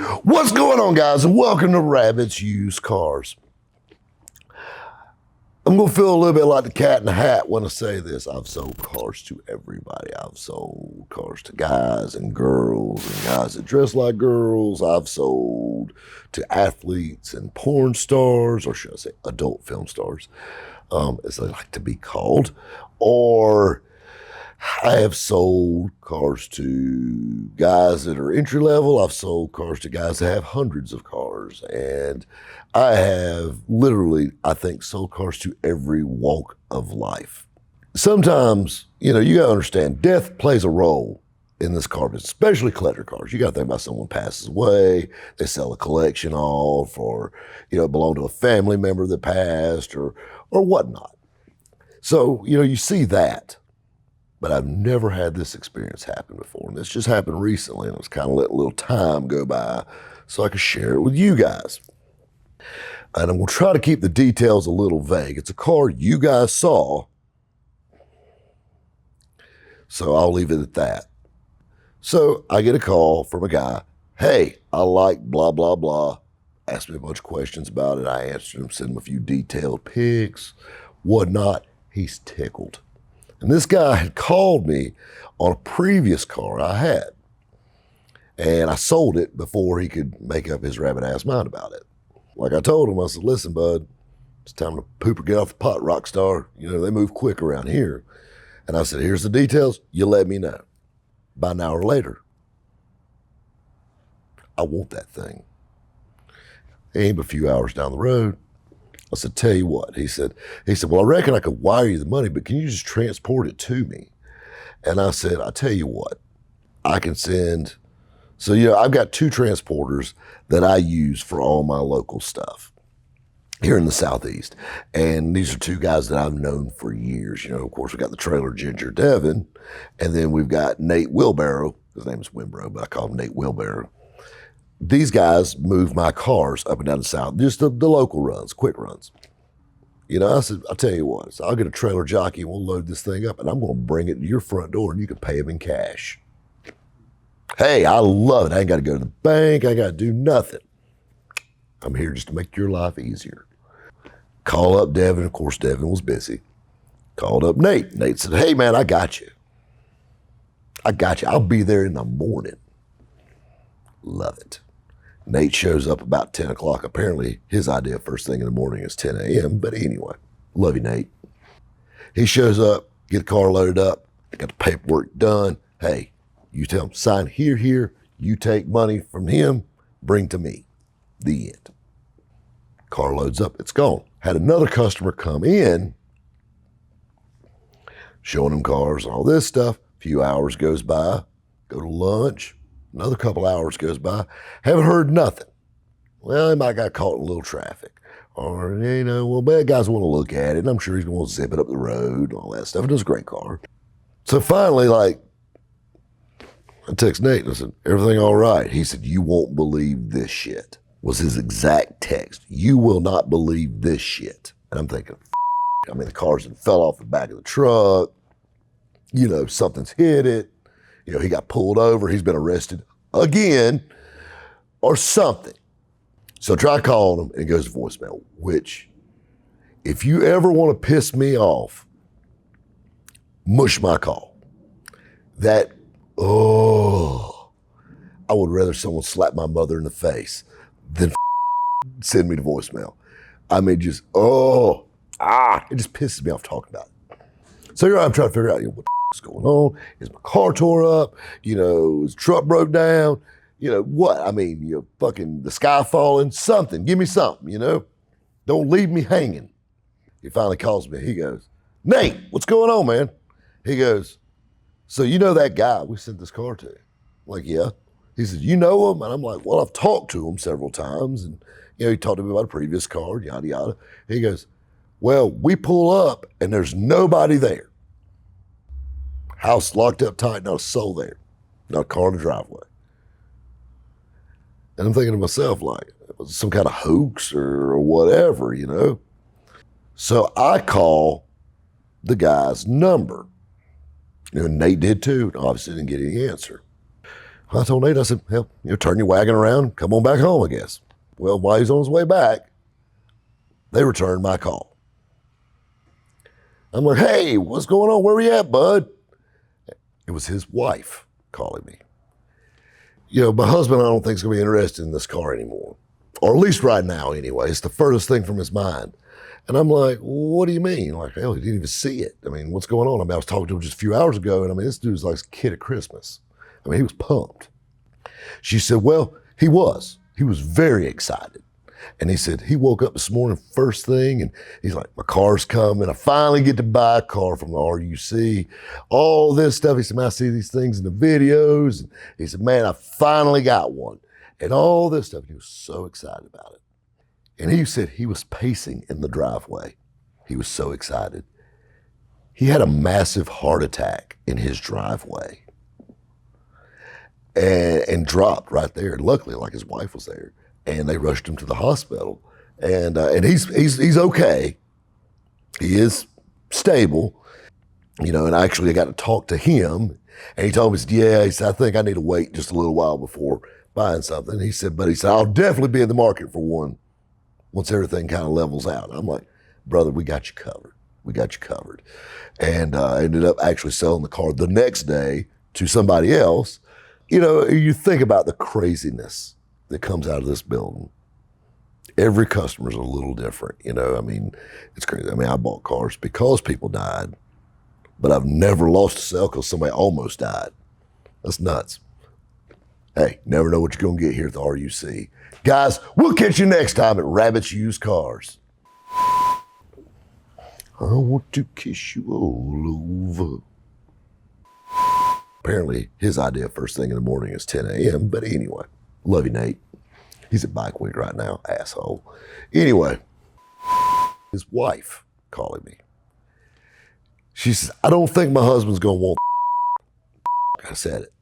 What's going on, guys, and welcome to Rabbit's Used Cars. I'm going to feel a little bit like the cat in the hat when I say this. I've sold cars to everybody. I've sold cars to guys and girls and guys that dress like girls. I've sold to athletes and porn stars, or should I say adult film stars, as they like to be called. Or I have sold cars to guys that are entry level. I've sold cars to guys that have hundreds of cars. And I have literally, I think, sold cars to every walk of life. Sometimes, you gotta understand, death plays a role in this car business, especially collector cars. You gotta think about someone passes away, they sell a collection off, or, belong to a family member that passed, or whatnot. So, you see that. But I've never had this experience happen before. And this just happened recently, and I was kind of letting a little time go by so I could share it with you guys. And I'm going to try to keep the details a little vague. It's a car you guys saw, so I'll leave it at that. So I get a call from a guy. Hey, I like blah, blah, blah. Asked me a bunch of questions about it. I answered him, sent him a few detailed pics, whatnot. He's tickled. And this guy had called me on a previous car I had. And I sold it before he could make up his rabbit ass mind about it. Like I told him, I said, listen, bud, it's time to poop or get off the pot, rock star. They move quick around here. And I said, here's the details. You let me know. About an hour later, I want that thing. Ain't but a few hours down the road. I said, tell you what, he said, well, I reckon I could wire you the money, but can you just transport it to me? And I said, I tell you what, I can send. So, I've got two transporters that I use for all my local stuff here in the Southeast. And these are two guys that I've known for years. Of course, we got the trailer Ginger Devin, and then we've got Nate Wheelbarrow. His name is Wimbrow, but I call him Nate Wheelbarrow. These guys move my cars up and down the South, just the local runs, quick runs. I said, I'll tell you what, so I'll get a trailer jockey and we'll load this thing up and I'm going to bring it to your front door and you can pay him in cash. Hey, I love it. I ain't got to go to the bank. I ain't got to do nothing. I'm here just to make your life easier. Call up Devin. Of course, Devin was busy. Called up Nate. Nate said, hey, man, I got you. I'll be there in the morning. Love it. Nate shows up about 10 o'clock. Apparently, his idea first thing in the morning is 10 a.m. But anyway, love you, Nate. He shows up, get the car loaded up, got the paperwork done. Hey, you tell him, sign here. You take money from him, bring to me. The end. Car loads up, it's gone. Had another customer come in, showing him cars and all this stuff. A few hours goes by, go to lunch. Another couple hours goes by, haven't heard nothing. Well, he might got caught in a little traffic. Or, bad guys want to look at it. I'm sure he's going to zip it up the road and all that stuff. It was a great car. So finally, I text Nate and I said, everything all right? He said, you won't believe this shit, was his exact text. You will not believe this shit. And I'm thinking, the cars that fell off the back of the truck. Something's hit it. He got pulled over, he's been arrested again, or something. So try calling him, and it goes to voicemail, which, if you ever want to piss me off, mush my call. I would rather someone slap my mother in the face than send me to voicemail. It just pisses me off talking about it. So here I'm trying to figure out, what what's going on? Is my car tore up? His truck broke down? What? Fucking the sky falling, something. Give me something, Don't leave me hanging. He finally calls me. He goes, Nate, what's going on, man? He goes, so that guy we sent this car to? I'm like, yeah. He said, you know him? And I'm like, well, I've talked to him several times. And, he talked to me about a previous car, yada, yada. He goes, well, we pull up and there's nobody there. House locked up tight, not a soul there. Not a car in the driveway. And I'm thinking to myself, it was some kind of hoax or whatever, So I call the guy's number. Nate did too, and obviously didn't get any answer. I told Nate, I said, hell, turn your wagon around, come on back home, I guess. Well, while he's on his way back, they returned my call. I'm like, hey, what's going on? Where we at, bud? It was his wife calling me. My husband, I don't think is going to be interested in this car anymore. Or at least right now, anyway. It's the furthest thing from his mind. And I'm like, what do you mean? Like, hell, he didn't even see it. I mean, what's going on? I was talking to him just a few hours ago, and this dude's like a kid at Christmas. He was pumped. She said, well, he was. He was very excited. And he said, he woke up this morning first thing, and he's like, my car's coming. I finally get to buy a car from the RUC. All this stuff. He said, man, I see these things in the videos. And he said, man, I finally got one. And all this stuff. He was so excited about it. And he said he was pacing in the driveway. He was so excited. He had a massive heart attack in his driveway and dropped right there. Luckily, like his wife was there, and they rushed him to the hospital. And he's okay. He is stable, and actually I got to talk to him, and he told me, he said, I think I need to wait just a little while before buying something. He said, I'll definitely be in the market for one once everything kind of levels out. And I'm like, brother, we got you covered. We got you covered. And I ended up actually selling the car the next day to somebody else. You think about the craziness that comes out of this building. Every customer's a little different, it's crazy. I bought cars because people died, but I've never lost a sale because somebody almost died. That's nuts. Hey, never know what you're going to get here at the RUC. Guys, we'll catch you next time at Rabbit's Used Cars. I want to kiss you all over. Apparently, his idea first thing in the morning is 10 a.m., but anyway, love you, Nate. He's at Bike Week right now, asshole. Anyway, his wife calling me. She says, I don't think my husband's going to want I said it.